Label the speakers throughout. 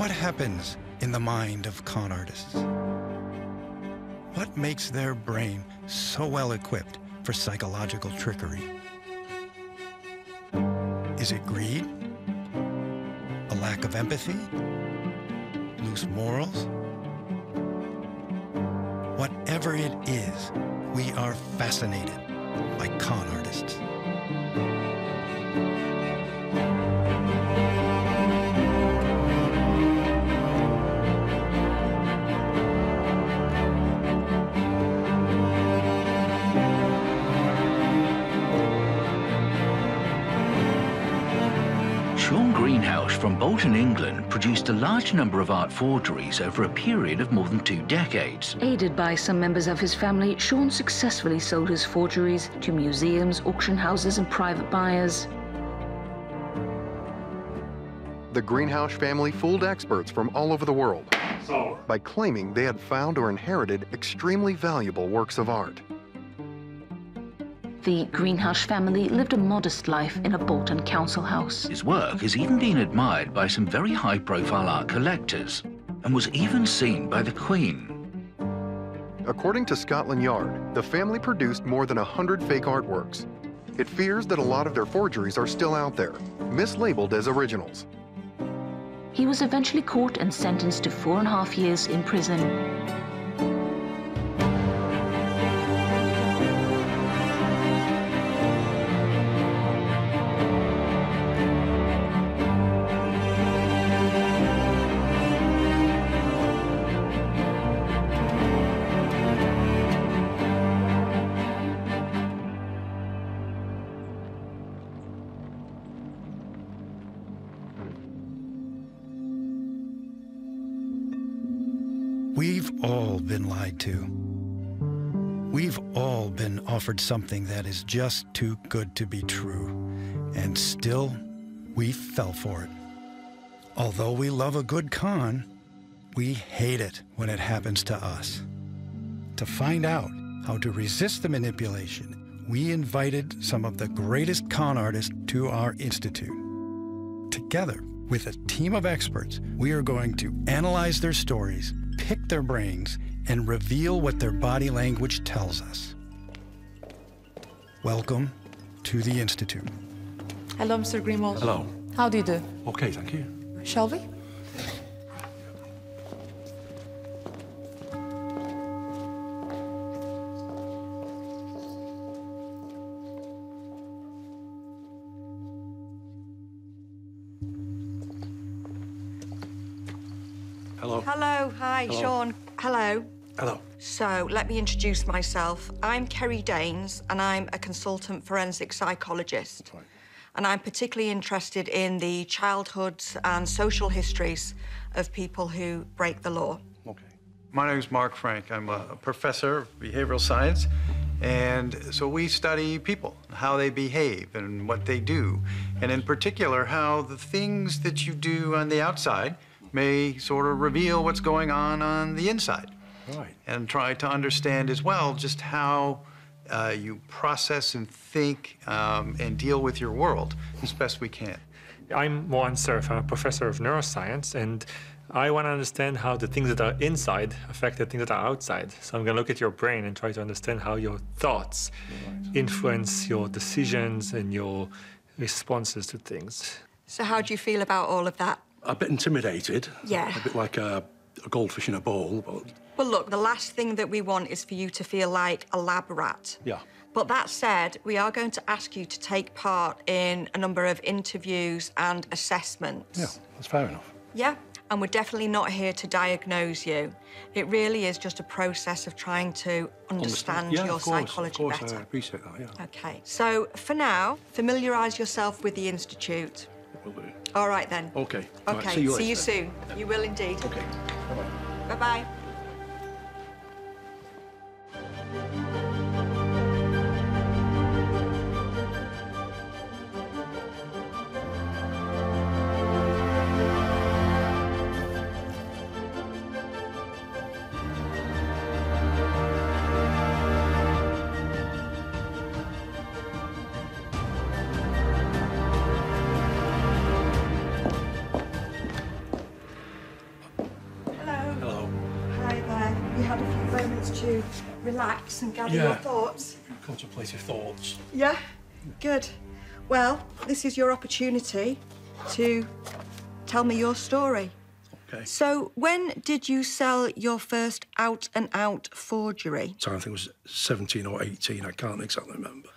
Speaker 1: What happens in the mind of con artists? What makes their brain so well equipped for psychological trickery? Is it greed? A lack of empathy? Loose morals? Whatever it is, we are fascinated by con artists.
Speaker 2: Shaun Greenhalgh from Bolton, England, produced a large number of art forgeries over a period of more than 2 decades.
Speaker 3: Aided by some members of his family, Shaun successfully sold his forgeries to museums, auction houses, and private buyers.
Speaker 4: The Greenhalgh family fooled experts from all over the world by claiming they had found or inherited extremely valuable works of art.
Speaker 3: The Greenhalgh family lived a modest life in a Bolton council house.
Speaker 2: His work has even been admired by some very high-profile art collectors and was even seen by the Queen.
Speaker 4: According to Scotland Yard, the family produced more than 100 fake artworks. It fears that a lot of their forgeries are still out there, mislabeled as originals.
Speaker 3: He was eventually caught and sentenced to 4.5 years in prison.
Speaker 1: We've all been lied to. We've all been offered something that is just too good to be true, and still, we fell for it. Although we love a good con, we hate it when it happens to us. To find out how to resist the manipulation, we invited some of the greatest con artists to our institute. Together, with a team of experts, we are going to analyze their stories, pick their brains, and reveal what their body language tells us. Welcome to the Institute.
Speaker 5: Hello, Mr. Greenhalgh.
Speaker 6: Hello.
Speaker 5: How do you do?
Speaker 6: Okay, thank you.
Speaker 5: Shall we?
Speaker 6: Hello.
Speaker 7: Hello, hi,
Speaker 6: Hello.
Speaker 7: Shaun. Hello.
Speaker 6: Hello.
Speaker 7: So, let me introduce myself. I'm Kerry Danes, and I'm a consultant forensic psychologist.
Speaker 6: Right.
Speaker 7: And I'm particularly interested in the childhoods and social histories of people who break the law.
Speaker 6: Okay.
Speaker 8: My name is Mark Frank. I'm a professor of behavioral science, and so we study people, how they behave and what they do, and in particular, how the things that you do on the outside may sort of reveal what's going on the inside.
Speaker 6: Right.
Speaker 8: And try to understand as well just how you process and think and deal with your world as best we can.
Speaker 9: I'm Mohan Surf. I'm a professor of neuroscience, and I want to understand how the things that are inside affect the things that are outside. So I'm going to look at your brain and try to understand how your thoughts influence your decisions and your responses to things.
Speaker 7: So how do you feel about all of that?
Speaker 6: A bit intimidated.
Speaker 7: Yeah.
Speaker 6: A bit like a goldfish in a bowl, but...
Speaker 7: Well, look, the last thing that we want is for you to feel like a lab rat.
Speaker 6: Yeah.
Speaker 7: But that said, we are going to ask you to take part in a number of interviews and assessments.
Speaker 6: Yeah, that's fair enough.
Speaker 7: Yeah, and we're definitely not here to diagnose you. It really is just a process of trying to understand
Speaker 6: Yeah,
Speaker 7: your
Speaker 6: of course,
Speaker 7: psychology
Speaker 6: of course,
Speaker 7: better.
Speaker 6: I appreciate that, yeah.
Speaker 7: Okay, so for now, familiarise yourself with the Institute.
Speaker 6: Will do.
Speaker 7: All right, then.
Speaker 6: Okay.
Speaker 7: Okay,
Speaker 6: Right, see you later.
Speaker 7: soon. You will indeed.
Speaker 6: Okay. Bye-bye.
Speaker 7: Bye-bye. to relax and gather your thoughts?
Speaker 6: Contemplative thoughts.
Speaker 7: Yeah? Good. Well, this is your opportunity to tell me your story.
Speaker 6: Okay.
Speaker 7: So, when did you sell your first out-and-out forgery?
Speaker 6: So I think it was 17 or 18, I can't exactly remember.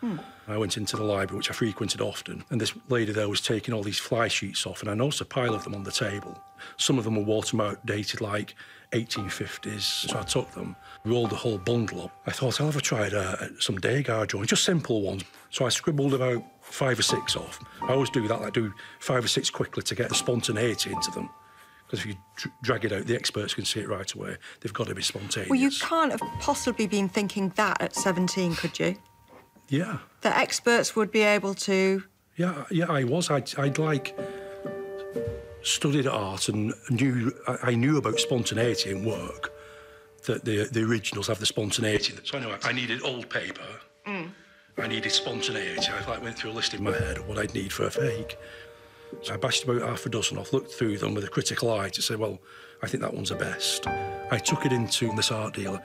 Speaker 6: I went into the library, which I frequented often, and this lady there was taking all these fly sheets off, and I noticed a pile of them on the table. Some of them were watermark dated like 1850s, so I took them, rolled the whole bundle up. I thought, I'll have a try at some Degas drawings, just simple ones. So I scribbled about 5 or 6 off. I always do that, I do 5 or 6 quickly to get the spontaneity into them. Because if you drag it out, the experts can see it right away. They've got to be spontaneous.
Speaker 7: Well, you can't have possibly been thinking that at 17, could you?
Speaker 6: Yeah.
Speaker 7: The experts would be able to...
Speaker 6: Yeah, I was. I'd like studied art and I knew about spontaneity in work, that the originals have the spontaneity. So anyway, I needed old paper. I needed spontaneity. I went through a list in my head of what I'd need for a fake. So I bashed about half a dozen off, looked through them with a critical eye to say, well, I think that one's the best. I took it into this art dealer,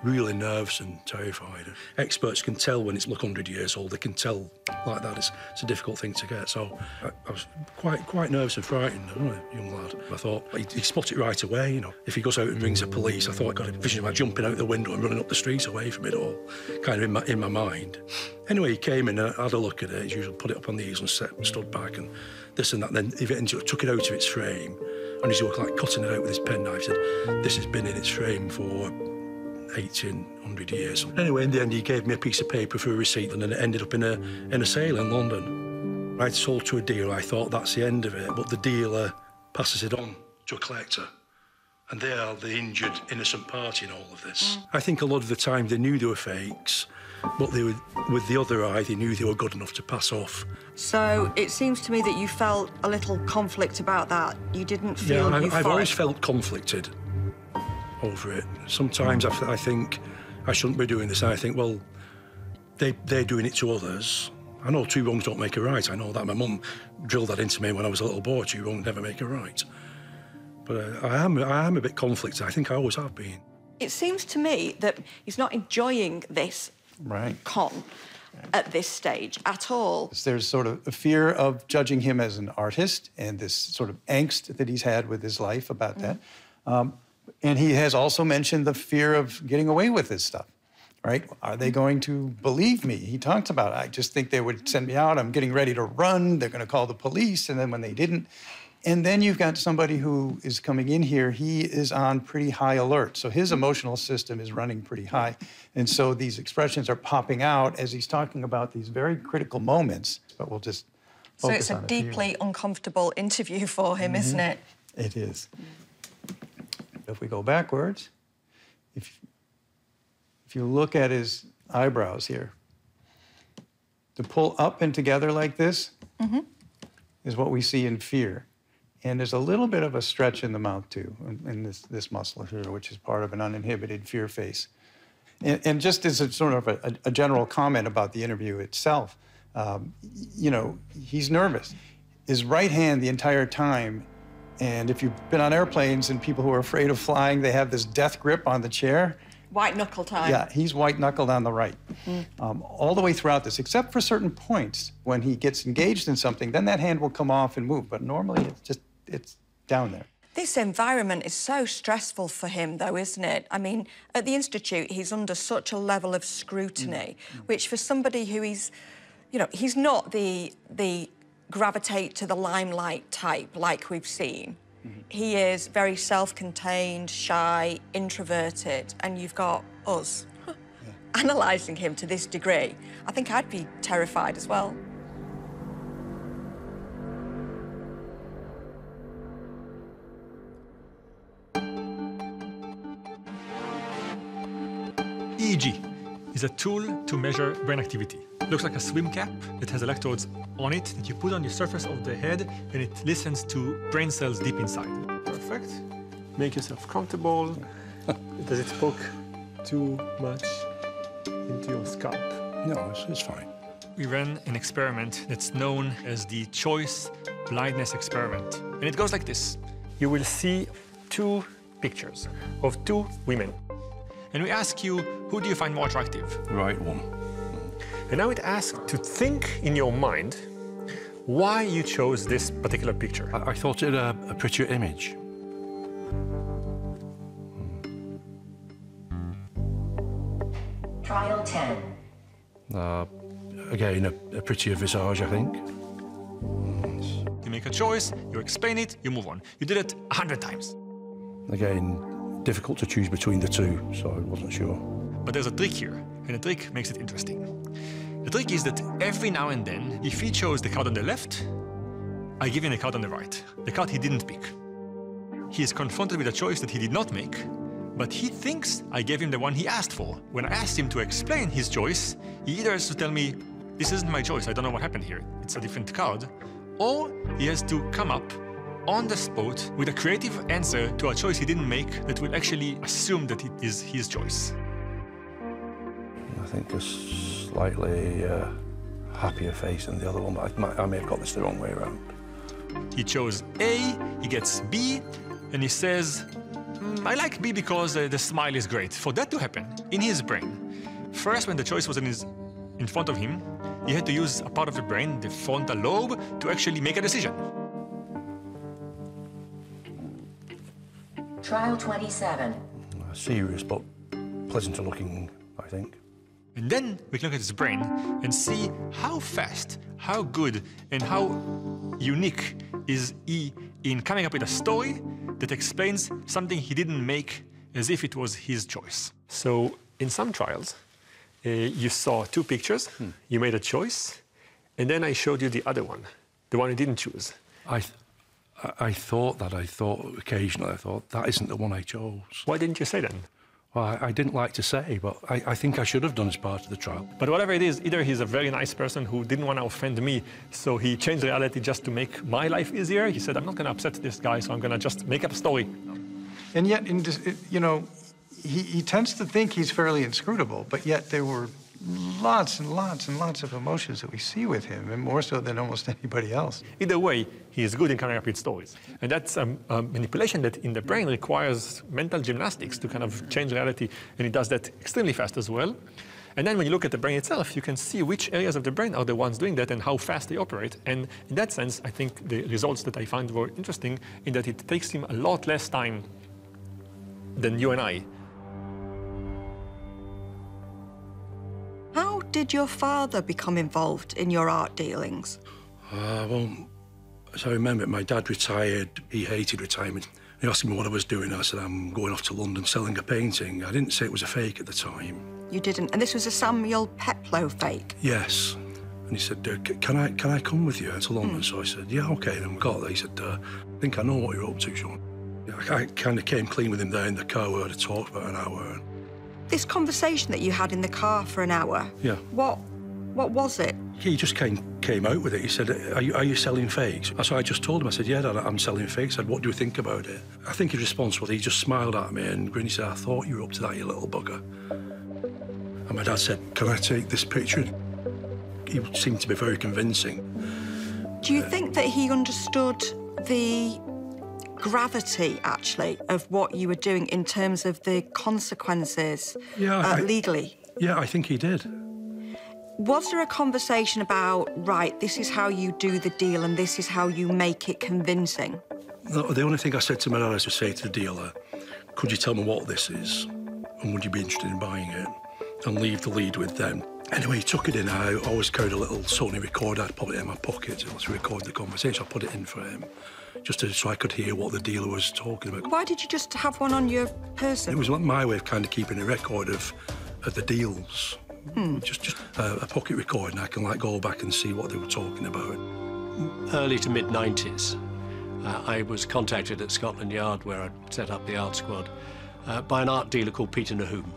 Speaker 6: really nervous and terrified. Experts can tell when it's 100 years old. They can tell like that. It's a difficult thing to get. So I was quite nervous and frightened, young lad. I thought, he'd spot it right away, you know. If he goes out and rings the police, I thought I got a vision of him jumping out the window and running up the streets away from it all, kind of in my mind. Anyway, he came in and had a look at it. He usually put it up on the easel and stood back and this and that. And then he took it out of its frame and he was like cutting it out with his penknife. He said, this has been in its frame for 1800 years. Anyway, in the end, he gave me a piece of paper for a receipt and then it ended up in a sale in London. I'd sold to a dealer. I thought that's the end of it, but the dealer passes it on to a collector. And they are the injured, innocent party in all of this. I think a lot of the time they knew they were fakes, but they were, with the other eye, they knew they were good enough to pass off.
Speaker 7: So it seems to me that you felt a little conflict about that. You didn't feel euphoric.
Speaker 6: I've always felt conflicted over it. Sometimes I think I shouldn't be doing this. And I think, well, they're doing it to others. I know 2 wrongs don't make a right. I know that. My mum drilled that into me when I was a little boy. 2 wrongs never make a right. But I am a bit conflicted. I think I always have been.
Speaker 7: It seems to me that he's not enjoying this con at this stage at all.
Speaker 10: There's sort of a fear of judging him as an artist and this sort of angst that he's had with his life about that. And he has also mentioned the fear of getting away with this stuff, right? Are they going to believe me? He talked about, I just think they would send me out. I'm getting ready to run. They're going to call the police. And then when they didn't. And then you've got somebody who is coming in here. He is on pretty high alert. So his emotional system is running pretty high. And so these expressions are popping out as he's talking about these very critical moments. But we'll just focus on
Speaker 7: So it's a deeply uncomfortable interview for him, isn't it?
Speaker 10: It is. If we go backwards, if you look at his eyebrows here, to pull up and together like this is what we see in fear. And there's a little bit of a stretch in the mouth, too, in this muscle here, which is part of an uninhibited fear face. And just as a sort of a general comment about the interview itself, you know, he's nervous. His right hand the entire time, and if you've been on airplanes and people who are afraid of flying, they have this death grip on the chair.
Speaker 7: White knuckle time.
Speaker 10: Yeah, he's white-knuckled on the right. All the way throughout this, except for certain points. When he gets engaged in something, then that hand will come off and move. But normally, it's down there.
Speaker 7: This environment is so stressful for him, though, isn't it? I mean, at the Institute, he's under such a level of scrutiny, which for somebody who he's not the gravitate to the limelight type like we've seen. He is very self-contained, shy, introverted, and you've got us analysing him to this degree. I think I'd be terrified as well.
Speaker 9: EEG is a tool to measure brain activity. It looks like a swim cap. It has electrodes on it that you put on the surface of the head, and it listens to brain cells deep inside. Perfect. Make yourself comfortable. Does it poke too much into your scalp?
Speaker 6: No, it's fine.
Speaker 9: We ran an experiment that's known as the choice blindness experiment. And it goes like this. You will see 2 pictures of 2 women. and we ask you, who do you find more attractive?
Speaker 11: The right one.
Speaker 9: And now it asks to think in your mind why you chose this particular picture.
Speaker 11: I thought it had a prettier image.
Speaker 12: Trial 10.
Speaker 11: Again, a prettier visage, I think.
Speaker 9: You make a choice, you explain it, you move on. You did it 100 times.
Speaker 11: Again, difficult to choose between the two, so I wasn't sure.
Speaker 9: But there's a trick here, and the trick makes it interesting. The trick is that every now and then, if he chose the card on the left, I give him the card on the right, the card he didn't pick. He is confronted with a choice that he did not make, but he thinks I gave him the one he asked for. When I asked him to explain his choice, he either has to tell me, this isn't my choice, I don't know what happened here, it's a different card, or he has to come up on the spot with a creative answer to a choice he didn't make that will actually assume that it is his choice.
Speaker 11: I think a slightly happier face than the other one, but I may have got this the wrong way around.
Speaker 9: He chose A, he gets B, and he says, I like B because the smile is great. For that to happen in his brain, first when the choice was in front of him, he had to use a part of the brain, the frontal lobe, to actually make a decision.
Speaker 12: Trial 27.
Speaker 11: Serious, but pleasanter looking, I think.
Speaker 9: And then we can look at his brain and see how fast, how good, and how unique is he in coming up with a story that explains something he didn't make as if it was his choice. So in some trials, you saw two pictures, you made a choice, and then I showed you the other one, the one you didn't choose.
Speaker 11: I thought occasionally, that isn't the one I chose.
Speaker 9: Why didn't you say then?
Speaker 11: Well, I didn't like to say, but I think I should have done as part of the trial.
Speaker 9: But whatever it is, either he's a very nice person who didn't want to offend me, so he changed reality just to make my life easier. He said, I'm not going to upset this guy, so I'm going to just make up a story.
Speaker 8: And yet, you know, he tends to think he's fairly inscrutable, but yet there were lots and lots and lots of emotions that we see with him, and more so than almost anybody else.
Speaker 9: Either way, he is good in coming up with stories. And that's a manipulation that in the brain requires mental gymnastics to kind of change reality, and he does that extremely fast as well. And then when you look at the brain itself, you can see which areas of the brain are the ones doing that and how fast they operate. And in that sense, I think the results that I found were interesting in that it takes him a lot less time than you and I.
Speaker 7: How did your father become involved in your art dealings?
Speaker 11: Well, as I remember, my dad retired. He hated retirement. He asked me what I was doing. I said, I'm going off to London selling a painting. I didn't say it was a fake at the time.
Speaker 7: You didn't? And this was a Samuel Peploe fake?
Speaker 11: Yes. And he said, can I come with you to London? So I said, yeah, OK. Then we got there. He said, I think I know what you're up to, Shaun. I kind of came clean with him there in the car. We had a talk for about an hour.
Speaker 7: This conversation that you had in the car for an hour,
Speaker 11: yeah.
Speaker 7: What was it?
Speaker 11: He just came out with it. He said, are you selling fakes? So I just told him, I said, yeah, Dad, I'm selling fakes. I said, what do you think about it? I think his response was, he just smiled at me and grinned. He said, I thought you were up to that, you little bugger. And my dad said, can I take this picture? He seemed to be very convincing.
Speaker 7: Do you think that he understood the gravity, actually, of what you were doing in terms of the consequences legally?
Speaker 11: Yeah, I think he did.
Speaker 7: Was there a conversation about, right, this is how you do the deal and this is how you make it convincing?
Speaker 11: No, the only thing I said to my dad is to say to the dealer, could you tell me what this is? And would you be interested in buying it? And leave the lead with them. Anyway, he took it in. I always carried a little Sony recorder. I'd put it in my pocket to record the conversation. I put it in for him, just so I could hear what the dealer was talking about.
Speaker 7: Why did you just have one on your person?
Speaker 11: It was my way of kind of keeping a record of the deals. Just a pocket record, and I can go back and see what they were talking about.
Speaker 13: Early to mid-90s, I was contacted at Scotland Yard, where I'd set up the art squad, by an art dealer called Peter Nahum.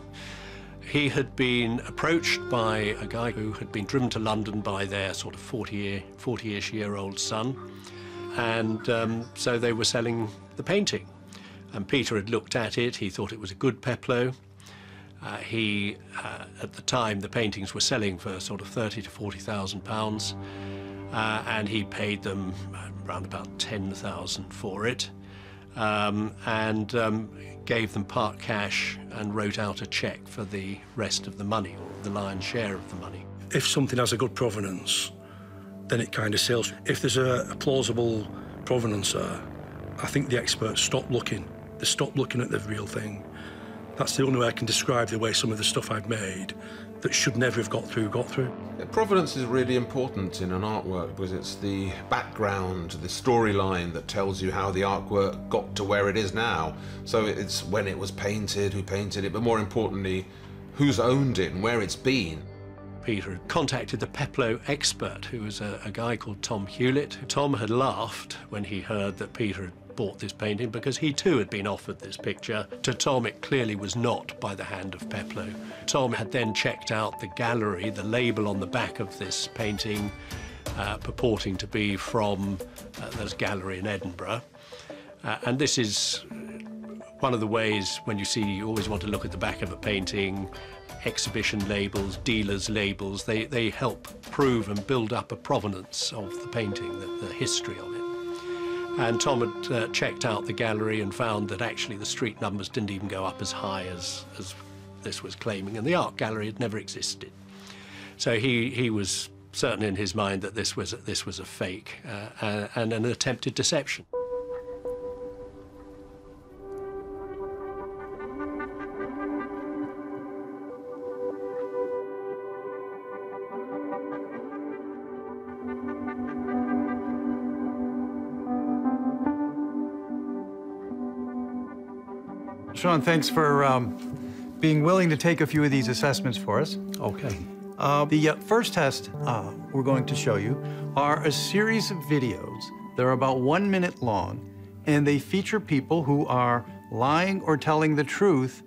Speaker 13: He had been approached by a guy who had been driven to London by their sort of 40-ish-year-old son, and so they were selling the painting. And Peter had looked at it, he thought it was a good Peploe. At the time, the paintings were selling for sort of £30,000 to £40,000, and he paid them around about £10,000 for it. and gave them part cash and wrote out a cheque for the rest of the money, or the lion's share of the money.
Speaker 11: If something has a good provenance, then it kind of sells. If there's a plausible provenance there, I think the experts stop looking. They stop looking at the real thing. That's the only way I can describe the way some of the stuff I've made that should never have got through.
Speaker 12: Yeah, provenance is really important in an artwork because it's the background, the storyline that tells you how the artwork got to where it is now. So it's when it was painted, who painted it, but more importantly, who's owned it and where it's been.
Speaker 13: Peter had contacted the Peploe expert, who was a guy called Tom Hewlett. Tom had laughed when he heard that Peter had bought this painting because he too had been offered this picture. To Tom, it clearly was not by the hand of Peploe. Tom had then checked out the gallery, the label on the back of this painting, purporting to be from this gallery in Edinburgh. And this is one of the ways, when you always want to look at the back of a painting, exhibition labels, dealers' labels, they help prove and build up a provenance of the painting, the history of it. And Tom had checked out the gallery and found that actually the street numbers didn't even go up as high as this was claiming, and the art gallery had never existed. So he was certain in his mind that this was a fake and an attempted deception.
Speaker 10: Shaun, thanks for being willing to take a few of these assessments for us.
Speaker 11: Okay.
Speaker 10: The first test we're going to show you are a series of videos. They're about 1 minute long, and they feature people who are lying or telling the truth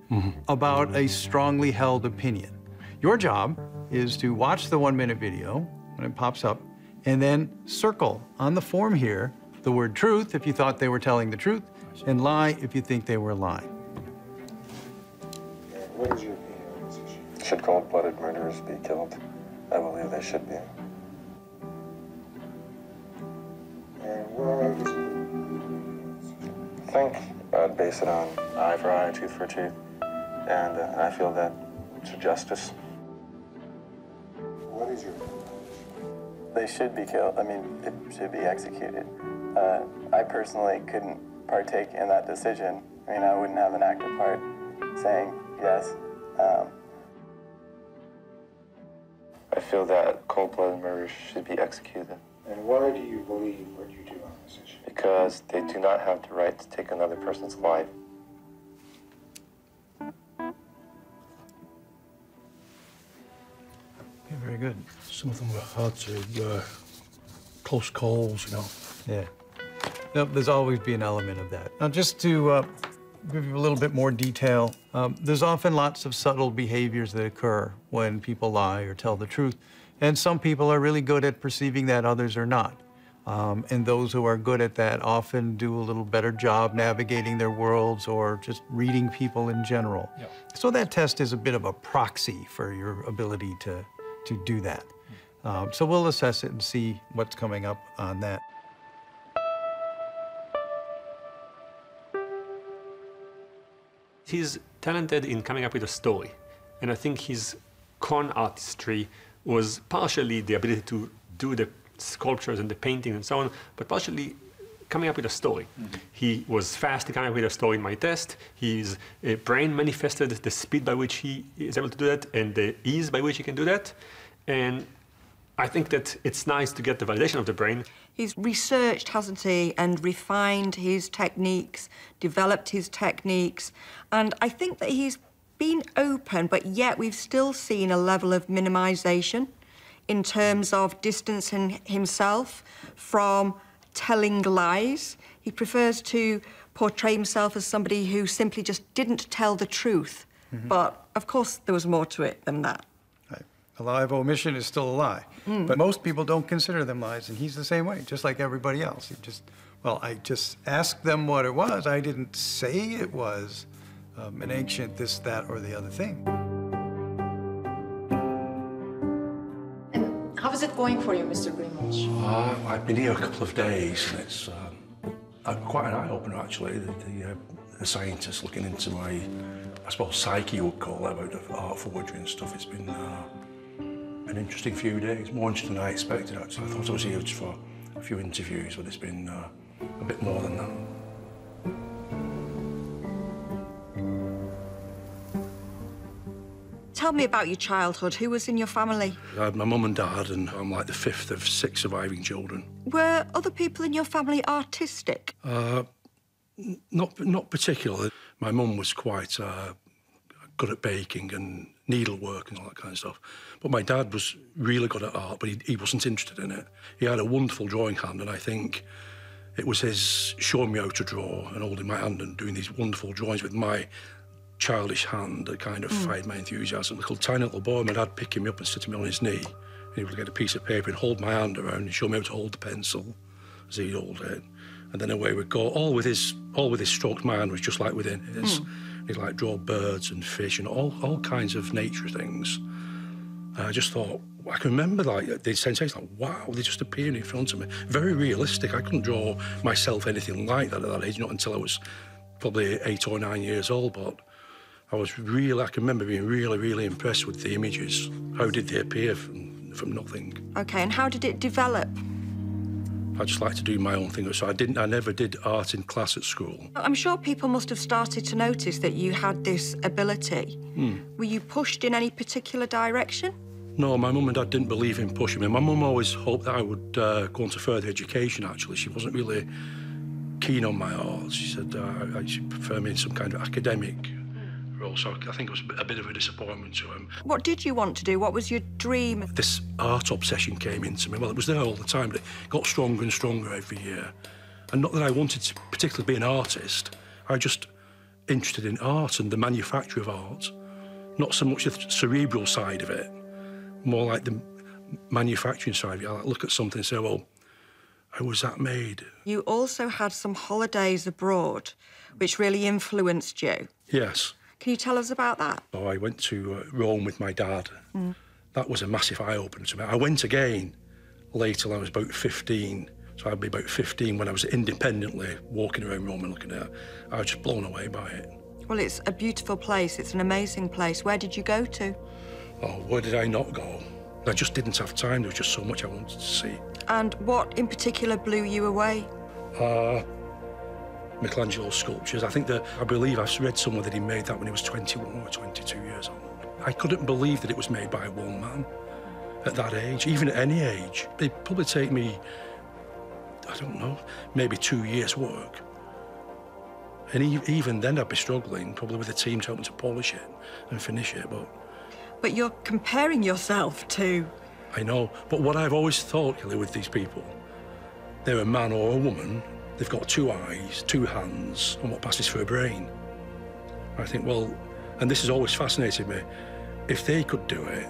Speaker 10: about a strongly held opinion. Your job is to watch the 1 minute video when it pops up, and then circle on the form here the word truth if you thought they were telling the truth, and lie if you think they were lying.
Speaker 14: What is your opinion on this issue? Should cold-blooded murderers be killed? I believe they should be. And what I think I'd base it on eye for eye, tooth for tooth, and I feel that it's justice. What is your opinion? They should be killed. I mean, it should be executed. I personally couldn't partake in that decision. I mean, I wouldn't have an active part saying yes. I feel that cold-blooded murderers should be executed.
Speaker 15: And why do you believe what you do on this issue?
Speaker 14: Because they do not have the right to take another person's life.
Speaker 10: Yeah, very good.
Speaker 11: Some of them were hard to, close calls, you know.
Speaker 10: Yeah. Yep, there's always be an element of that. Now, just to give you a little bit more detail, there's often lots of subtle behaviors that occur when people lie or tell the truth. And some people are really good at perceiving that, others are not. And those who are good at that often do a little better job navigating their worlds or just reading people in general.
Speaker 11: Yep.
Speaker 10: So that test is a bit of a proxy for your ability to do that. So we'll assess it and see what's coming up on that.
Speaker 9: He's talented in coming up with a story, and I think his con artistry was partially the ability to do the sculptures and the painting and so on, but partially coming up with a story. He was fast in coming up with a story in my test. His brain manifested the speed by which he is able to do that and the ease by which he can do that. And I think that it's nice to get the validation of the brain.
Speaker 7: He's researched, hasn't he, and refined his techniques, developed his techniques, and I think that he's been open, but yet we've still seen a level of minimisation in terms of distancing himself from telling lies. He prefers to portray himself as somebody who simply just didn't tell the truth. But, of course, there was more to it than that.
Speaker 10: A lie of omission is still a lie. But most people don't consider them lies, and he's the same way, just like everybody else. He just, well, I just asked them what it was. I didn't say it was an ancient this, that, or the other thing.
Speaker 5: And how is it going for you, Mr. Greenhalgh?
Speaker 11: I've been here a couple of days, and it's Quite an eye-opener, actually. The scientist looking into my, I suppose, psyche you would call it, about the art forgery and stuff. It's been an interesting few days, more interesting than I expected, actually. I thought I was here just for a few interviews, but it's been a bit more than that.
Speaker 7: Tell me about your childhood. Who was in your family?
Speaker 11: I had my mum and dad, and I'm like the fifth of 6 surviving children.
Speaker 7: Were other people in your family artistic?
Speaker 11: Not particularly. My mum was quite good at baking and needlework and all that kind of stuff. But my dad was really good at art, but he wasn't interested in it. He had a wonderful drawing hand, and I think it was his showing me how to draw and holding my hand and doing these wonderful drawings with my childish hand that kind of fired my enthusiasm. A tiny little boy, my dad picked me up and sitting me on his knee, and he would get a piece of paper and hold my hand around and show me how to hold the pencil as he'd hold it. And then away we'd go, all with his strokes. My hand was just like within his. He'd like draw birds and fish and all kinds of nature things. And I just thought, I can remember like the sensation, like, wow, they just appeared in front of me. Very realistic. I couldn't draw myself anything like that at that age, not until I was probably 8 or 9 years old, but I can remember being really, really impressed with the images. How did they appear from nothing?
Speaker 7: Okay, and how did it develop?
Speaker 11: I just like to do my own thing, so I never did art in class at school.
Speaker 7: I'm sure people must have started to notice that you had this ability. Were you pushed in any particular direction?
Speaker 11: No, my mum and dad didn't believe in pushing me. My mum always hoped that I would go into further education, actually. She wasn't really keen on my art. She said she preferred me in some kind of academic role, so I think it was a bit of a disappointment to him.
Speaker 7: What did you want to do? What was your dream?
Speaker 11: This art obsession came into me. Well, it was there all the time, but it got stronger and stronger every year. And not that I wanted to particularly be an artist. I was just interested in art and the manufacture of art. Not so much the cerebral side of it, more like the manufacturing side of it. I like look at something and say, well, how was that made?
Speaker 7: You also had some holidays abroad, which really influenced you.
Speaker 11: Yes.
Speaker 7: Can you tell us about that?
Speaker 11: Oh, I went to Rome with my dad. That was a massive eye-opener to me. I went again later when I was about 15. So I'd be about 15 when I was independently walking around Rome and looking at it. I was just blown away by it.
Speaker 7: Well, it's a beautiful place. It's an amazing place. Where did you go to?
Speaker 11: Oh, where did I not go? I just didn't have time. There was just so much I wanted to see.
Speaker 7: And what in particular blew you away?
Speaker 11: Michelangelo's sculptures. I believe I've read somewhere that he made that when he was 21 or 22 years old. I couldn't believe that it was made by one man at that age, even at any age. It'd probably take me, I don't know, maybe 2 years' work. And even then I'd be struggling, probably with a team to help me to polish it and finish it,
Speaker 7: But you're comparing yourself to...
Speaker 11: I know, but what I've always thought, Kelly, with these people, they're a man or a woman, they've got 2 eyes, 2 hands, and what passes for a brain. I think, well, and this has always fascinated me, if they could do it,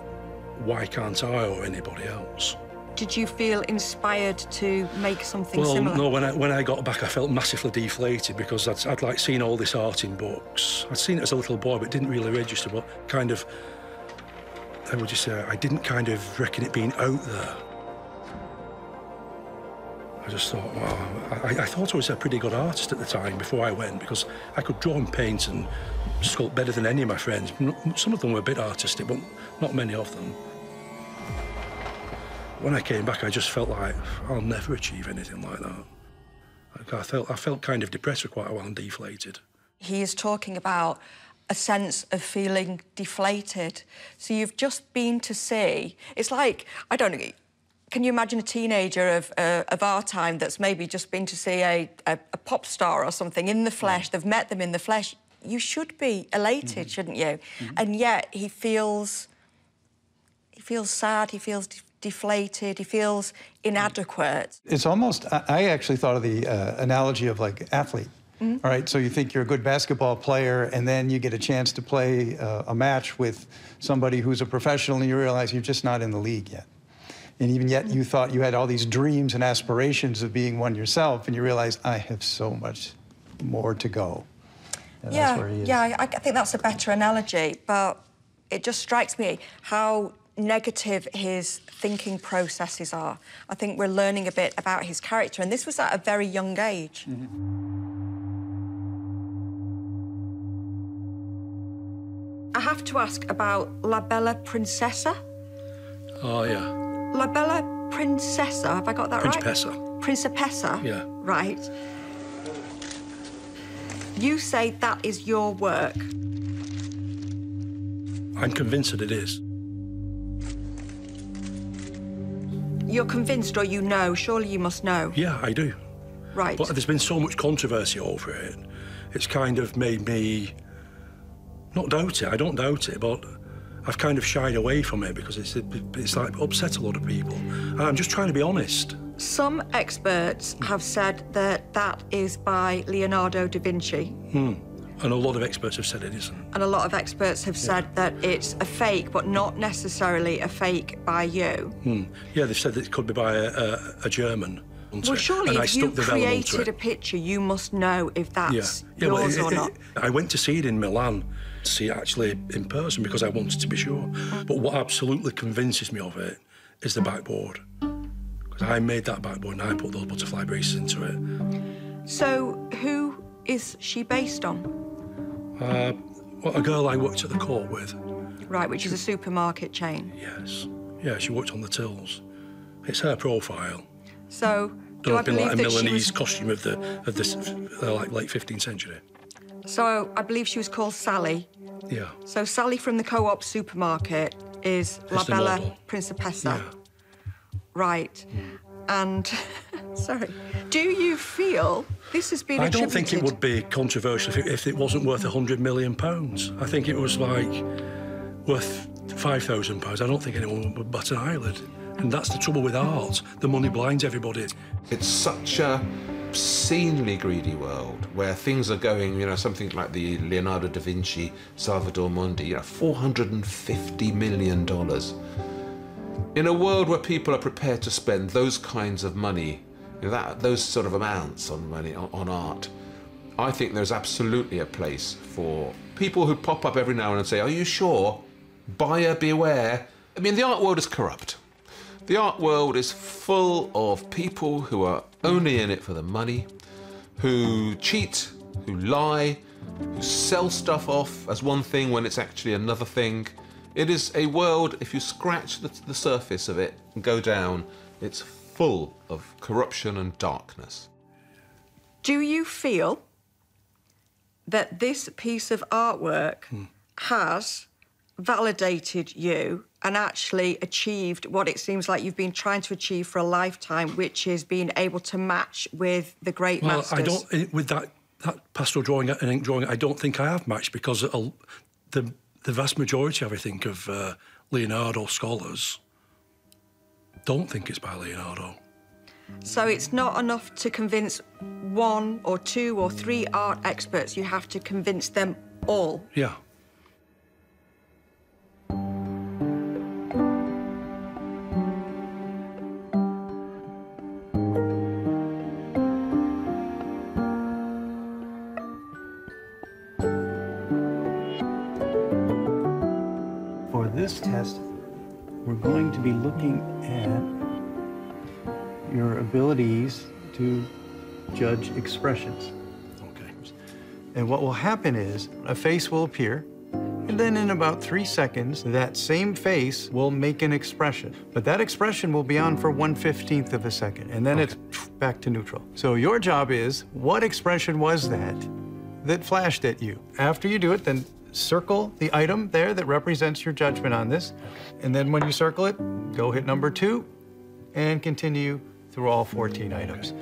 Speaker 11: why can't I or anybody else?
Speaker 7: Did you feel inspired to make something similar?
Speaker 11: Well, no, when I got back, I felt massively deflated because I'd like seen all this art in books. I'd seen it as a little boy, but it didn't really register, but kind of, how would you say, I didn't kind of reckon it being out there. I just thought, wow, I thought I was a pretty good artist at the time before I went because I could draw and paint and sculpt better than any of my friends. Some of them were a bit artistic, but not many of them. When I came back, I just felt like I'll never achieve anything like that. I felt kind of depressed for quite a while and deflated.
Speaker 7: He is talking about a sense of feeling deflated. So you've just been to see... It's like, I don't know, can you imagine a teenager of our time that's maybe just been to see a pop star or something in the flesh, they've met them in the flesh? You should be elated, shouldn't you? And yet he feels sad, he feels deflated, he feels inadequate.
Speaker 10: It's almost, I actually thought of the analogy of like athlete. All right, so you think you're a good basketball player and then you get a chance to play a match with somebody who's a professional and you realize you're just not in the league yet. And even yet you thought you had all these dreams and aspirations of being one yourself and you realize I have so much more to go. And that's where he is.
Speaker 7: I think that's a better analogy, but it just strikes me how negative his thinking processes are. I think we're learning a bit about his character, and this was at a very young age. I have to ask about La Bella Princessa.
Speaker 11: Oh, yeah.
Speaker 7: La Bella Princessa, have I got that right?
Speaker 11: Principessa.
Speaker 7: Principessa?
Speaker 11: Yeah.
Speaker 7: Right. You say that is your work.
Speaker 11: I'm convinced that it is.
Speaker 7: You're convinced, or you know? Surely you must know.
Speaker 11: Yeah, I do.
Speaker 7: Right.
Speaker 11: But there's been so much controversy over it. It's kind of made me not doubt it. I don't doubt it, but I've kind of shied away from it because it's like upset a lot of people. And I'm just trying to be honest.
Speaker 7: Some experts have said that that is by Leonardo da Vinci.
Speaker 11: And a lot of experts have said it isn't.
Speaker 7: And a lot of experts have said that it's a fake, but not necessarily a fake by you.
Speaker 11: Yeah, they've said that it could be by a German.
Speaker 7: Well, surely if you created a picture, you must know if that's yours or not.
Speaker 11: I went to see it in Milan, to see it actually in person because I wanted to be sure. But what absolutely convinces me of it is the backboard. Because I made that backboard and I put those butterfly braces into it.
Speaker 7: So who is she based on?
Speaker 11: Well, a girl I worked at the court with.
Speaker 7: Right, which is a supermarket chain.
Speaker 11: Yes. Yeah, she worked on the tills. It's her profile.
Speaker 7: So, do I believe
Speaker 11: like a
Speaker 7: that she
Speaker 11: Milanese
Speaker 7: was...
Speaker 11: costume of this like late 15th century.
Speaker 7: So, I believe she was called Sally.
Speaker 11: Yeah.
Speaker 7: So, Sally from the Co-op supermarket is La
Speaker 11: the
Speaker 7: Bella
Speaker 11: model.
Speaker 7: Principessa.
Speaker 11: Yeah.
Speaker 7: Right. And, sorry, do you feel this has been
Speaker 11: I
Speaker 7: attributed...
Speaker 11: don't think it would be controversial if it wasn't worth £100 million. I think it was like worth £5,000. I don't think anyone would bat an eyelid. And that's the trouble with art. The money blinds everybody.
Speaker 12: It's such a obscenely greedy world where things are going, you know, something like the Leonardo da Vinci, Salvador Mundi, you know, $450 million. In a world where people are prepared to spend those kinds of money, you know, those sort of amounts on money, on art, I think there's absolutely a place for people who pop up every now and then and say, are you sure? Buyer beware. I mean, the art world is corrupt. The art world is full of people who are only in it for the money, who cheat, who lie, who sell stuff off as one thing when it's actually another thing. It is a world, if you scratch the surface of it and go down, it's full of corruption and darkness.
Speaker 7: Do you feel that this piece of artwork has validated you and actually achieved what it seems like you've been trying to achieve for a lifetime, which is being able to match with the great masters?
Speaker 11: Well, I don't, with that pastel drawing and ink drawing, I don't think I have matched because the vast majority of, I think, of Leonardo scholars don't think it's by Leonardo.
Speaker 7: So it's not enough to convince one or two or three art experts, you have to convince them all.
Speaker 11: Yeah.
Speaker 10: For this test, we're going to be looking at your abilities to judge expressions.
Speaker 11: Okay.
Speaker 10: And what will happen is a face will appear, and then in about 3 seconds, that same face will make an expression. But that expression will be on for 1/15 of a second, and then it's back to neutral. So your job is, what expression was that flashed at you? After you do it, then circle the item there that represents your judgment on this. And then when you circle it, go hit number 2 and continue through all 14 items.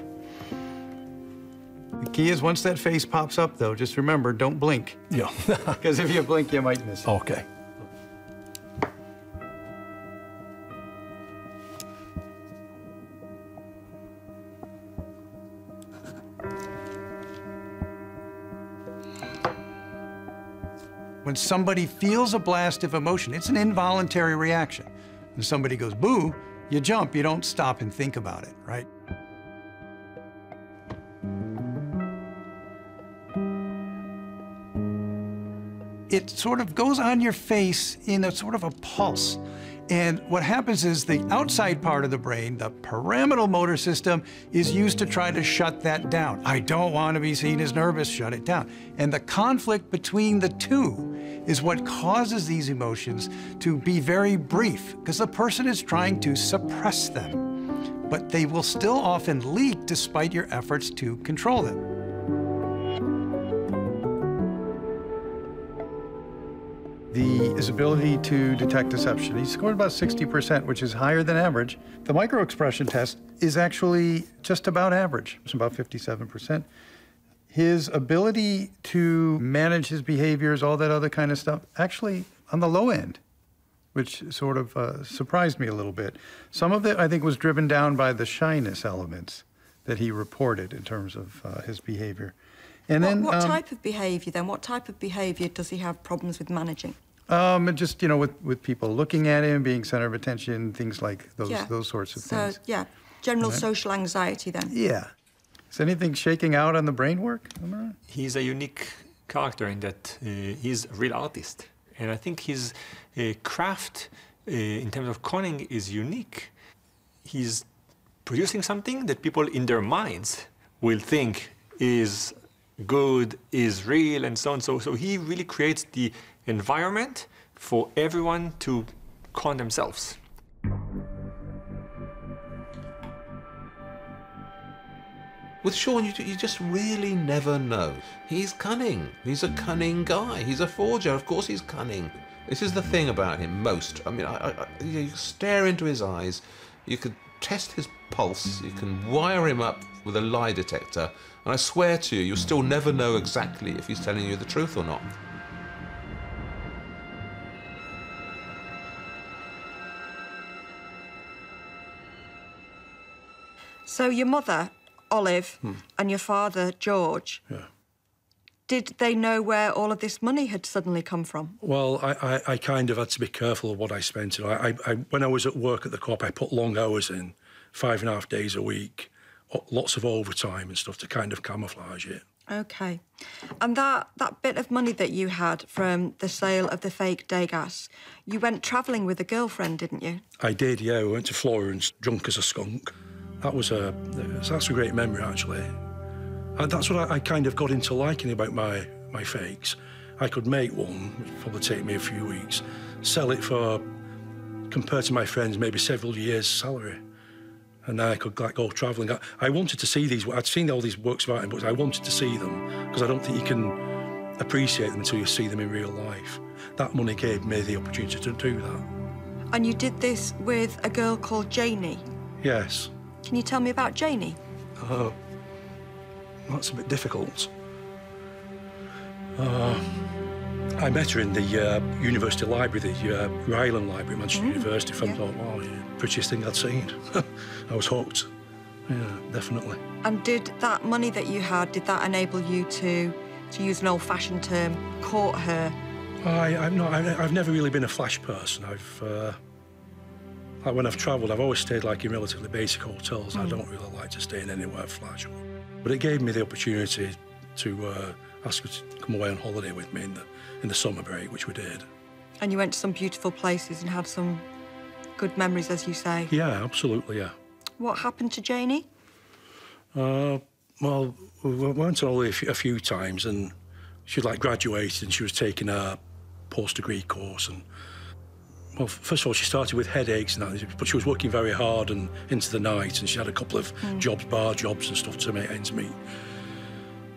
Speaker 10: The key is once that face pops up, though, just remember, don't blink.
Speaker 11: Yeah.
Speaker 10: Because if you blink, you might miss it.
Speaker 11: Okay.
Speaker 10: When somebody feels a blast of emotion, it's an involuntary reaction. When somebody goes boo, you jump, you don't stop and think about it, right? It sort of goes on your face in a sort of a pulse. And what happens is the outside part of the brain, the pyramidal motor system, is used to try to shut that down. I don't want to be seen as nervous, shut it down. And the conflict between the two is what causes these emotions to be very brief, because the person is trying to suppress them. But they will still often leak despite your efforts to control them.
Speaker 1: His ability to detect deception. He scored about 60%, which is higher than average. The microexpression test is actually just about average. It's about 57%. His ability to manage his behaviors, all that other kind of stuff, actually on the low end, which sort of surprised me a little bit. Some of it, I think, was driven down by the shyness elements that he reported in terms of his behavior. And
Speaker 7: what type of behavior, then? What type of behavior does he have problems with managing?
Speaker 1: Just, you know, with people looking at him, being center of attention, things like those sorts of things.
Speaker 7: So, yeah, general social anxiety, then?
Speaker 1: Yeah. Is anything shaking out on the brain work?
Speaker 9: He's a unique character in that he's a real artist. And I think his craft in terms of conning is unique. He's producing something that people in their minds will think is good, is real, and so on. So he really creates the environment for everyone to con themselves.
Speaker 12: With Shaun, you just really never know. He's cunning. He's a cunning guy. He's a forger. Of course he's cunning. This is the thing about him most. I mean, you stare into his eyes, you could test his pulse, you can wire him up with a lie detector, and I swear to you, you'll still never know exactly if he's telling you the truth or not.
Speaker 7: So your mother, Olive, and your father, George, did they know where all of this money had suddenly come from?
Speaker 11: Well, I kind of had to be careful of what I spent. When I was at work at the co-op, I put long hours in, 5.5 days a week, lots of overtime and stuff to kind of camouflage it.
Speaker 7: OK. And that bit of money that you had from the sale of the fake day gas, you went travelling with a girlfriend, didn't you?
Speaker 11: I did, yeah. We went to Florence, drunk as a skunk. That's a great memory, actually. And that's what I kind of got into liking about my fakes. I could make one, which would probably take me a few weeks, sell it for, compared to my friends, maybe several years' salary. And then I could go travelling. I wanted to see these. I'd seen all these works of art in books. I wanted to see them because I don't think you can appreciate them until you see them in real life. That money gave me the opportunity to do that.
Speaker 7: And you did this with a girl called Janie?
Speaker 11: Yes.
Speaker 7: Can you tell me about Janie?
Speaker 11: That's a bit difficult. I met her in the university library, the Ryland Library, Manchester University. I thought, wow, prettiest thing I'd seen. I was hooked. Yeah, definitely.
Speaker 7: And did that money that you had, did that enable you to use an old-fashioned term, court her?
Speaker 11: I've never really been a flash person. Like when I've travelled, I've always stayed like in relatively basic hotels. I don't really like to stay in anywhere flash. But it gave me the opportunity to ask her to come away on holiday with me in the summer break, which we did. And
Speaker 7: you went to some beautiful places and had some good memories, as you say?
Speaker 11: Yeah, absolutely, yeah.
Speaker 7: What happened to Janie?
Speaker 11: Well, we went on holiday a few times, and she'd like graduated and she was taking a post-degree course. And well, first of all, she started with headaches and that, but she was working very hard and into the night, and she had a couple of jobs, bar jobs and stuff to make ends meet.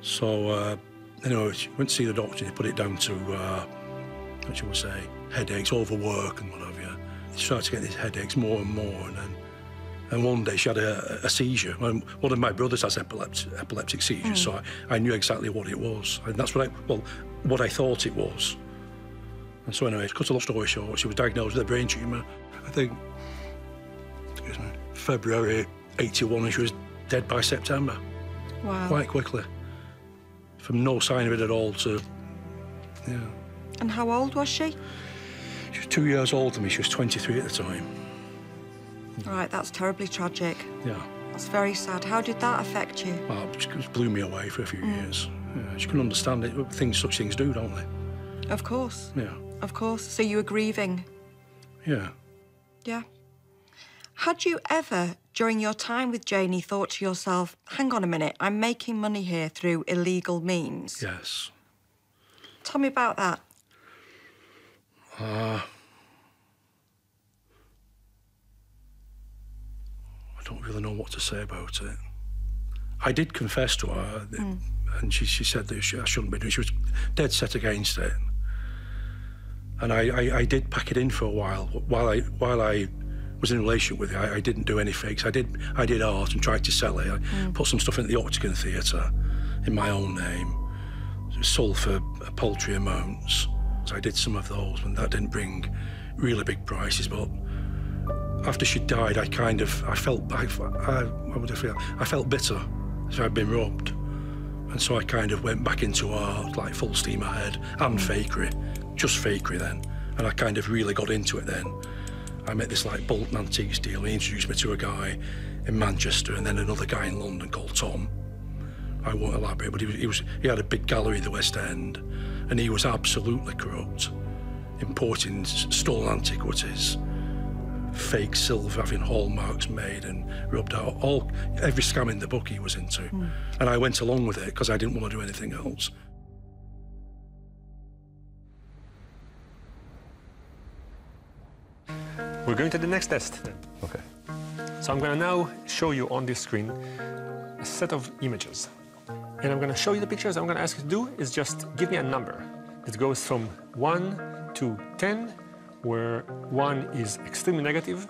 Speaker 11: So, anyway, she went to see the doctor and he put it down to, what shall we say, headaches, overwork and what have you. She started to get these headaches more and more, and one day she had a seizure. One of my brothers has epileptic seizures, so I knew exactly what it was. And that's what I thought it was. And so anyway, to cut a long story short, she was diagnosed with a brain tumour, I think, February '81, and she was dead by September.
Speaker 7: Wow.
Speaker 11: Quite quickly. From no sign of it at all to, yeah.
Speaker 7: And how old was she?
Speaker 11: She was 2 years older than me. She was 23 at the time.
Speaker 7: Right, that's terribly tragic.
Speaker 11: Yeah.
Speaker 7: That's very sad. How did that affect you?
Speaker 11: Well, it just blew me away for a few years. Yeah, she couldn't understand it. Such things do, don't they?
Speaker 7: Of course.
Speaker 11: Yeah.
Speaker 7: Of course. So you were grieving?
Speaker 11: Yeah.
Speaker 7: Yeah. Had you ever, during your time with Janie, thought to yourself, hang on a minute, I'm making money here through illegal means?
Speaker 11: Yes.
Speaker 7: Tell me about that.
Speaker 11: I don't really know what to say about it. I did confess to her, and she said that I shouldn't be doing it. She was dead set against it. And I did pack it in for a while. While I was in a relationship with her, I didn't do any fakes. I did art and tried to sell it. I put some stuff in the Octagon Theatre in my own name. It was sold for paltry amounts. So I did some of those, and that didn't bring really big prices. But after she died, I felt bitter, so I'd been robbed. And so I kind of went back into art, like full steam ahead, and fakery, just fakery then. And I kind of really got into it then. I met this like Bolton Antiques deal. He introduced me to a guy in Manchester and then another guy in London called Tom. I won't elaborate, but he had a big gallery in the West End, and he was absolutely corrupt, importing stolen antiquities, fake silver, having hallmarks made and rubbed out. Every scam in the book he was into. And I went along with it because I didn't want to do anything else.
Speaker 9: We're going to the next test then.
Speaker 16: Okay.
Speaker 9: So I'm going to now show you on this screen a set of images. And I'm going to show you the pictures. I'm going to ask you to do is just give me a number that goes from 1 to 10, where 1 is extremely negative,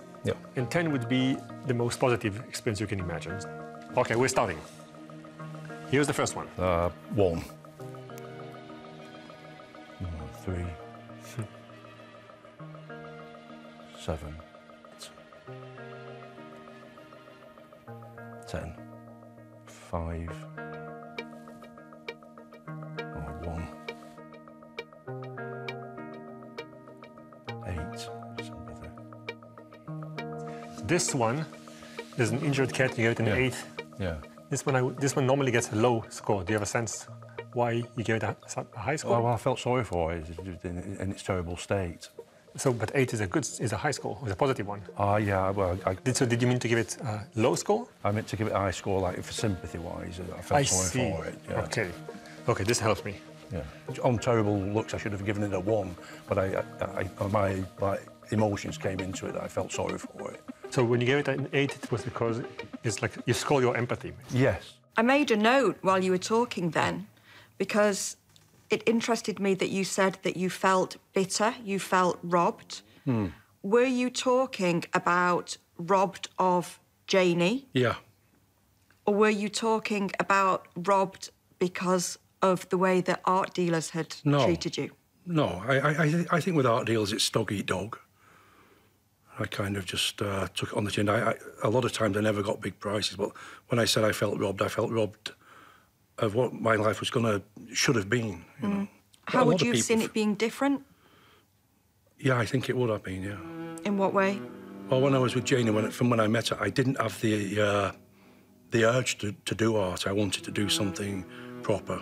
Speaker 9: and 10 would be the most positive experience you can imagine. Okay, we're starting. Here's the first one.
Speaker 16: 1. 3. 7. 10. 5. 1. 8.
Speaker 9: This one is an injured cat. You gave it an 8.
Speaker 16: Yeah.
Speaker 9: This one normally gets a low score. Do you have a sense why you gave it a high score?
Speaker 16: Well, I felt sorry for it in its terrible state.
Speaker 9: So, but 8 is a high score, is a positive one.
Speaker 16: Yeah. Well,
Speaker 9: So did you mean to give it a low score?
Speaker 16: I meant to give it a high score, like for sympathy-wise. I felt sorry for it. Yeah.
Speaker 9: Okay. Okay, this helps me.
Speaker 16: Yeah. On terrible looks, I should have given it a 1, but my emotions came into it. I felt sorry for it.
Speaker 9: So when you gave it an 8, it was because it's like you score your empathy.
Speaker 16: Yes.
Speaker 7: I made a note while you were talking then, because it interested me that you said that you felt bitter, you felt robbed. Were you talking about robbed of Janie?
Speaker 11: Yeah.
Speaker 7: Or were you talking about robbed because of the way that art dealers had treated you?
Speaker 11: No, I think with art dealers it's dog eat dog. I kind of just took it on the chin. A lot of times I never got big prices, but when I said I felt robbed of what my life should have been. You know.
Speaker 7: How would you have seen it being different?
Speaker 11: Yeah, I think it would have been, yeah.
Speaker 7: In what way?
Speaker 11: Well, when I was with Janie, from when I met her, I didn't have the urge to do art. I wanted to do something proper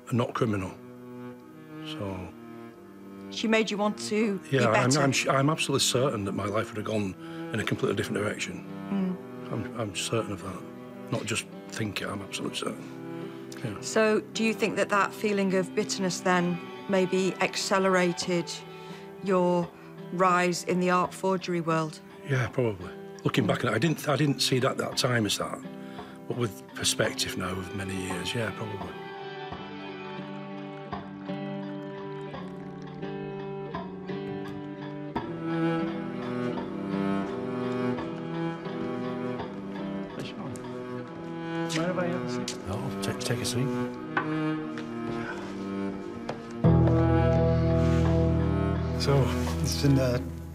Speaker 11: and not criminal. So...
Speaker 7: She made you want to be better?
Speaker 11: I'm absolutely certain that my life would have gone in a completely different direction. I'm certain of that. Not just think it, I'm absolutely certain. Yeah.
Speaker 7: So do you think that that feeling of bitterness then maybe accelerated your rise in the art forgery world?
Speaker 11: Yeah, probably. Looking back at it, I didn't see it at that time as that. But with perspective now, with many years, yeah, probably.
Speaker 10: Mind if I have a seat?
Speaker 16: No, take a seat.
Speaker 10: So, it's been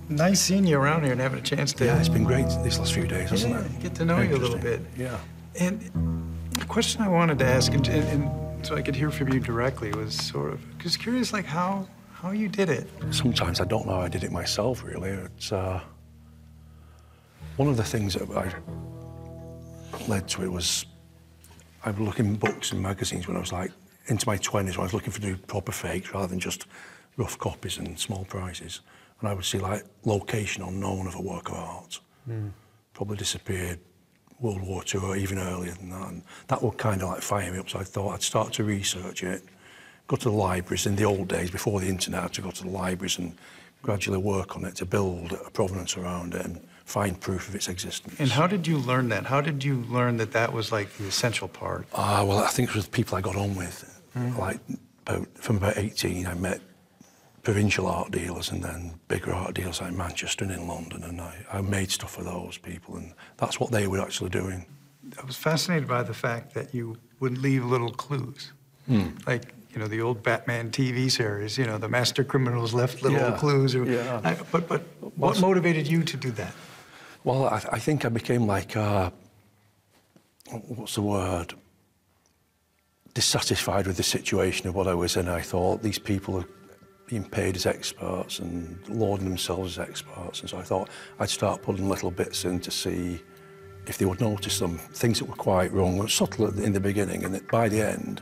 Speaker 10: nice seeing you around here and having a chance to...
Speaker 11: Yeah, it's been great these last few days, hasn't it?
Speaker 10: Get to know you a little bit.
Speaker 11: Yeah.
Speaker 10: And the question I wanted to ask, and so I could hear from you directly, was sort of, just curious, like, how you did it.
Speaker 11: Sometimes I don't know how I did it myself, really. It's one of the things that led to it was I was looking in books and magazines when I was like into my 20s, when I was looking for new proper fakes rather than just rough copies and small prices. and I would see like location unknown of a work of art. Probably disappeared World War II or even earlier than that, and that would kind of like fire me up. So I thought I'd start to research it, go to the libraries. In the old days, before the internet, I had to go to the libraries and gradually work on it to build a provenance around it and find proof of its existence.
Speaker 10: And how did you learn that? How did you learn that that was like the essential part?
Speaker 11: Well, I think it was the people I got on with. Like from about 18, I met provincial art dealers and then bigger art dealers like Manchester and in London, and I made stuff for those people, and that's what they were actually doing.
Speaker 10: I was fascinated by the fact that you would leave little clues. Like, you know, the old Batman TV series, you know, the master criminals left little clues. But what motivated you to do that?
Speaker 11: Well, I think I became like, what's the word? Dissatisfied with the situation of what I was in. I thought these people are being paid as experts and lauding themselves as experts. And so I thought I'd start putting little bits in to see if they would notice them, things that were quite wrong, were subtle in the beginning, and by the end,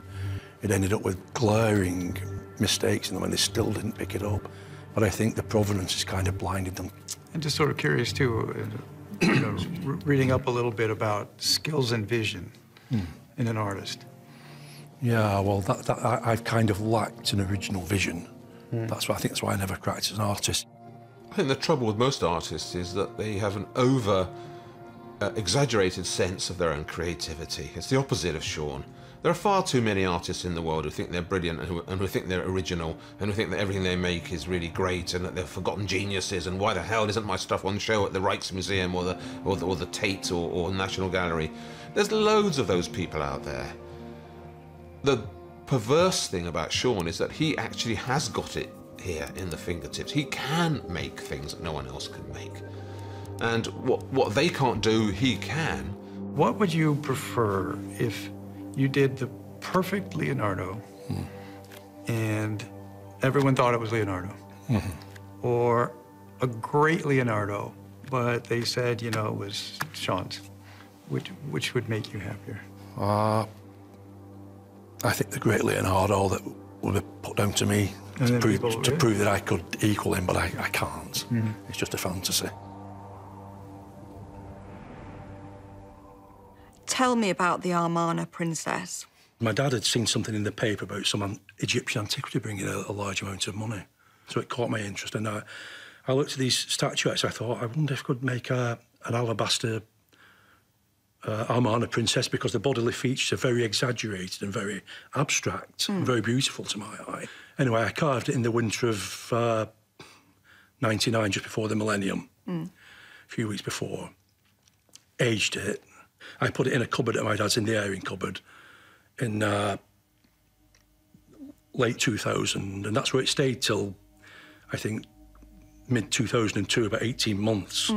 Speaker 11: it ended up with glaring mistakes in them, and they still didn't pick it up. But I think the provenance has kind of blinded them.
Speaker 10: I'm just sort of curious, too, you know, reading up a little bit about skills and vision in an artist.
Speaker 11: Yeah, well, I've kind of lacked an original vision. I think that's why I never cracked as an artist.
Speaker 12: I think the trouble with most artists is that they have an exaggerated sense of their own creativity. It's the opposite of Shaun. There are far too many artists in the world who think they're brilliant and who think they're original and who think that everything they make is really great and that they're forgotten geniuses, and why the hell isn't my stuff on show at the Rijksmuseum or the Tate or National Gallery? There's loads of those people out there. The perverse thing about Shaun is that he actually has got it here in the fingertips. He can make things that no one else can make. And what they can't do, he can.
Speaker 10: What would you prefer if you did the perfect Leonardo and everyone thought it was Leonardo? Or a great Leonardo, but they said, you know, it was Shaun's? Which would make you happier?
Speaker 11: I think the great Leonardo that would be put down to me to prove that I could equal him, but I can't. It's just a fantasy.
Speaker 7: Tell me about the Amarna princess.
Speaker 11: My dad had seen something in the paper about some Egyptian antiquity bringing a large amount of money, so it caught my interest. And I looked at these statuettes. I thought, I wonder if I could make an alabaster Amarna princess, because the bodily features are very exaggerated and very abstract, and very beautiful to my eye. Anyway, I carved it in the winter of '99, just before the millennium, a few weeks before. Aged it. I put it in a cupboard at my dad's, in the airing cupboard, in late 2000, and that's where it stayed till, I think, mid-2002, about 18 months.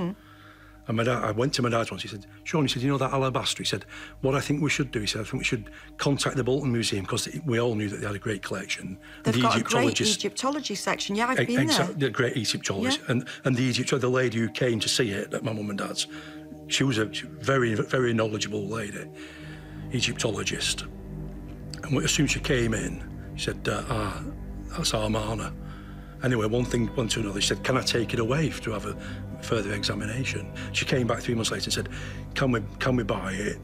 Speaker 11: And I went to my dad once. He said, Shaun, he said, you know that alabaster? He said, what I think we should do, he said, I think we should contact the Bolton Museum, because we all knew that they had a great collection.
Speaker 7: They've got a great Egyptology section. Yeah, I've been there.
Speaker 11: The great Egyptology. Yeah. And the lady who came to see it at my mum and dad's, she was a very, very knowledgeable lady, Egyptologist. And as soon as she came in, she said, that's Amarna. Anyway, one thing went to another. She said, can I take it away to have a further examination? She came back 3 months later and said, can we buy it?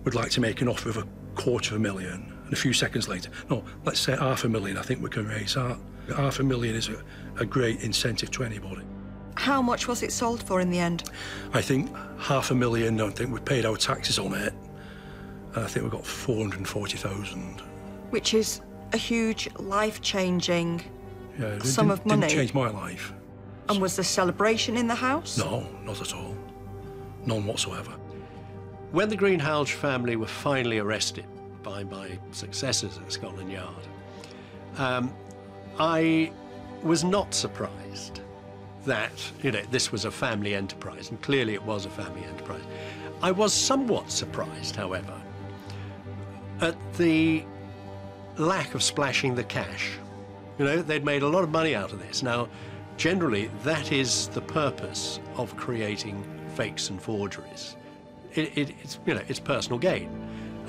Speaker 11: We'd like to make an offer of $250,000. And a few seconds later, no, let's say $500,000. I think we can raise that. $500,000 is a great incentive to anybody.
Speaker 7: How much was it sold for in the end? I
Speaker 11: think $500,000. I think we paid our taxes on it, and I think we got $440,000.
Speaker 7: Which is a huge, life-changing sum of money.
Speaker 11: Didn't change my life.
Speaker 7: And was there celebration in the house?
Speaker 11: No, not at all. None whatsoever.
Speaker 13: When the Greenhalgh family were finally arrested by my successors at Scotland Yard, I was not surprised that, you know, this was a family enterprise, and clearly it was a family enterprise. I was somewhat surprised, however, at the lack of splashing the cash. You know, they'd made a lot of money out of this. Now, generally, that is the purpose of creating fakes and forgeries. It's, you know, it's personal gain.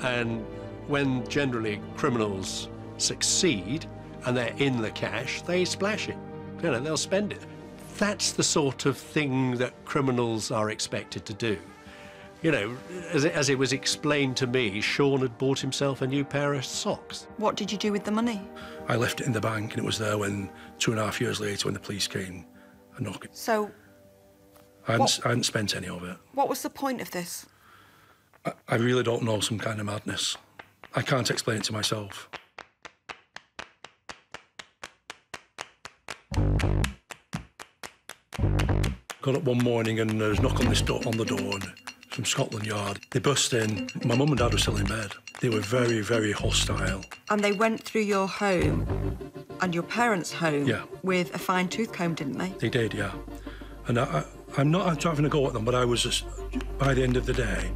Speaker 13: And when generally criminals succeed and they're in the cash, they splash it. You know, they'll spend it. That's the sort of thing that criminals are expected to do. You know, as it was explained to me, Shaun had bought himself a new pair of socks.
Speaker 7: What did you do with the money?
Speaker 11: I left it in the bank, and it was there when 2.5 years later, when the police came and knocked it.
Speaker 7: So,
Speaker 11: I hadn't spent any of it.
Speaker 7: what was the point of this?
Speaker 11: I really don't know, some kind of madness. I can't explain it to myself. Got up one morning and there was a knock on the door and from Scotland Yard. They burst in. My mum and dad were still in bed. They were very, very hostile.
Speaker 7: And they went through your home and your parents' home with a fine tooth comb, didn't they?
Speaker 11: They did, yeah. And I'm not having a go at them, but I was just, by the end of the day,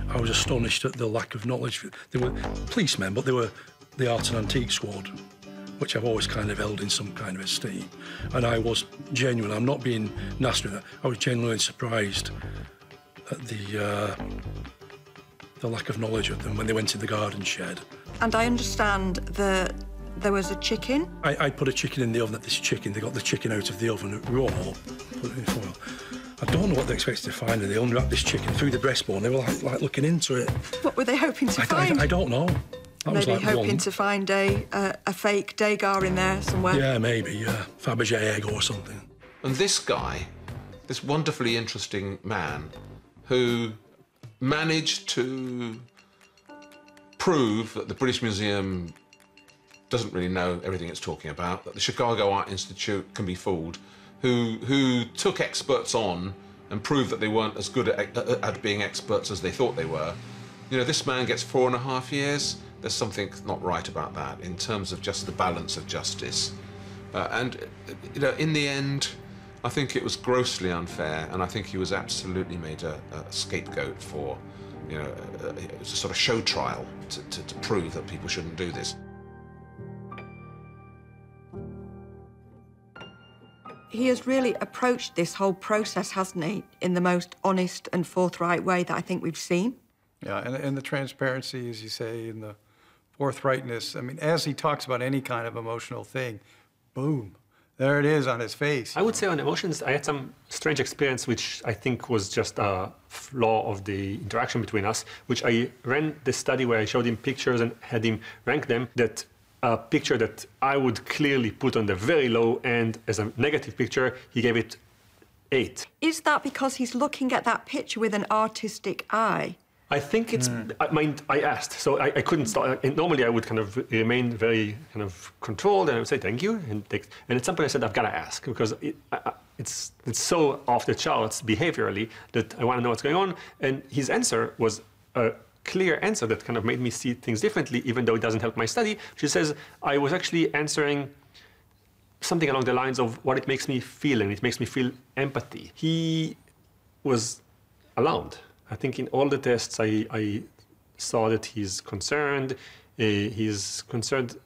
Speaker 11: I was astonished at the lack of knowledge. They were policemen, but they were the Art and Antique Squad, which I've always kind of held in some kind of esteem. And I was genuine, I'm not being nasty with that, I was genuinely surprised at the lack of knowledge of them when they went in the garden shed.
Speaker 7: And I understand that there was a chicken?
Speaker 11: I put a chicken in the oven. They got the chicken out of the oven raw, put it in foil. I don't know what they expected to find, and they unwrapped this chicken through the breastbone. They were like looking into it.
Speaker 7: What were they hoping to find?
Speaker 11: I don't know.
Speaker 7: Maybe hoping to find a fake Degar in there somewhere?
Speaker 11: Yeah, maybe, yeah. Fabergé egg or something.
Speaker 12: And this guy, this wonderfully interesting man, who managed to prove that the British Museum doesn't really know everything it's talking about, that the Chicago Art Institute can be fooled, who took experts on and proved that they weren't as good at being experts as they thought they were. You know, this man gets 4.5 years. There's something not right about that in terms of just the balance of justice. And, you know, in the end, I think it was grossly unfair, and I think he was absolutely made a scapegoat for, you know, it was a sort of show trial to prove that people shouldn't do this.
Speaker 7: He has really approached this whole process, hasn't he, in the most honest and forthright way that I think we've seen.
Speaker 10: Yeah, and the transparency, as you say, and the forthrightness. I mean, as he talks about any kind of emotional thing, boom, there it is on his face.
Speaker 9: I would say on emotions, I had some strange experience, which I think was just a flaw of the interaction between us, which I ran this study where I showed him pictures and had him rank them, that a picture that I would clearly put on the very low end as a negative picture, he gave it 8.
Speaker 7: Is that because he's looking at that picture with an artistic eye?
Speaker 9: I think it's, I asked, so I couldn't stop. Normally I would kind of remain very kind of controlled and I would say thank you. And at some point I said, I've got to ask because it's so off the charts behaviorally that I want to know what's going on. And his answer was a clear answer that kind of made me see things differently, even though it doesn't help my study. She says, I was actually answering something along the lines of what it makes me feel, and it makes me feel empathy. He was alarmed. I think in all the tests I saw that he's concerned. He's concerned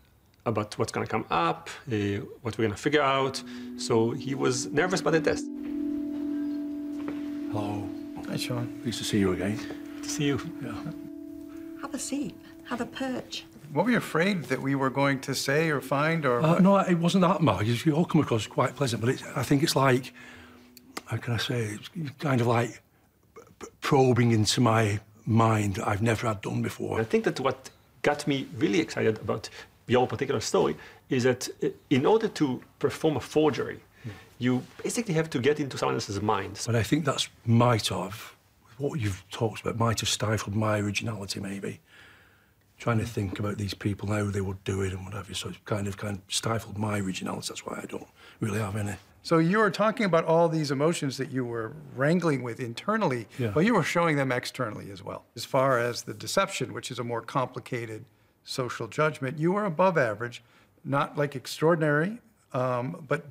Speaker 9: about what's going to come up, what we're going to figure out. So he was nervous about the test.
Speaker 11: Hello.
Speaker 10: Hi, Shaun.
Speaker 11: Pleased to see you again.
Speaker 9: Good to see you.
Speaker 11: Yeah.
Speaker 7: Have a seat. Have a perch.
Speaker 10: What were you afraid that we were going to say or find or
Speaker 11: no, it wasn't that, Mark. You all come across quite pleasant, but I think it's like, how can I say, it's kind of like probing into my mind that I've never had done before.
Speaker 9: I think that what got me really excited about your particular story is that in order to perform a forgery, you basically have to get into someone else's mind.
Speaker 11: But I think that's might have, what you've talked about, might have stifled my originality, maybe. Trying to think about these people, how they would do it and whatever. So it's kind of stifled my originality. That's why I don't really have any.
Speaker 10: So you were talking about all these emotions that you were wrangling with internally, but you were showing them externally as well. As far as the deception, which is a more complicated social judgment, you were above average, not like extraordinary, but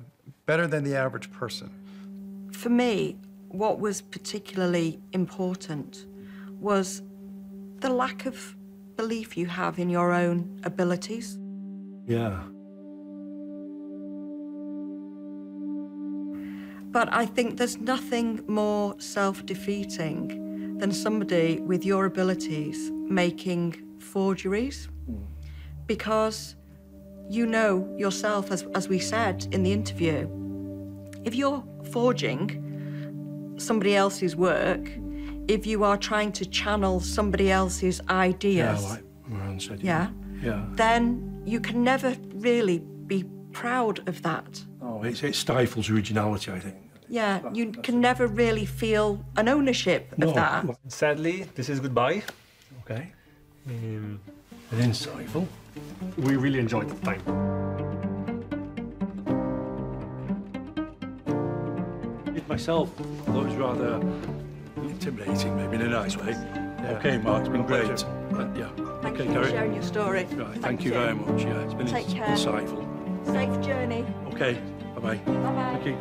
Speaker 10: better than the average person.
Speaker 7: For me, what was particularly important was the lack of belief you have in your own abilities.
Speaker 11: Yeah.
Speaker 7: But I think there's nothing more self-defeating than somebody with your abilities making forgeries, because you know yourself, as we said in the interview, If you're forging somebody else's work, if you are trying to channel somebody else's ideas,
Speaker 11: Yeah, like Moran said.
Speaker 7: yeah, then you can never really be proud of that.
Speaker 11: Oh, it stifles originality, I think.
Speaker 7: Yeah, you can never really feel an ownership of that.
Speaker 9: Sadly, this is goodbye.
Speaker 11: Okay. An insightful.
Speaker 9: We really enjoyed the time.
Speaker 11: It myself, although it was rather intimidating, maybe in a nice way.
Speaker 8: Yeah.
Speaker 11: Okay, Mark, it's been great.
Speaker 8: Pleasure.
Speaker 11: Yeah.
Speaker 7: Thank
Speaker 11: Okay,
Speaker 7: you for
Speaker 11: Gary.
Speaker 7: sharing your story.
Speaker 11: Right, thank you very much. Yeah, it's been
Speaker 7: Take care.
Speaker 11: insightful.
Speaker 7: Safe journey.
Speaker 11: Okay, bye-bye.
Speaker 7: Bye-bye.
Speaker 11: Thank you.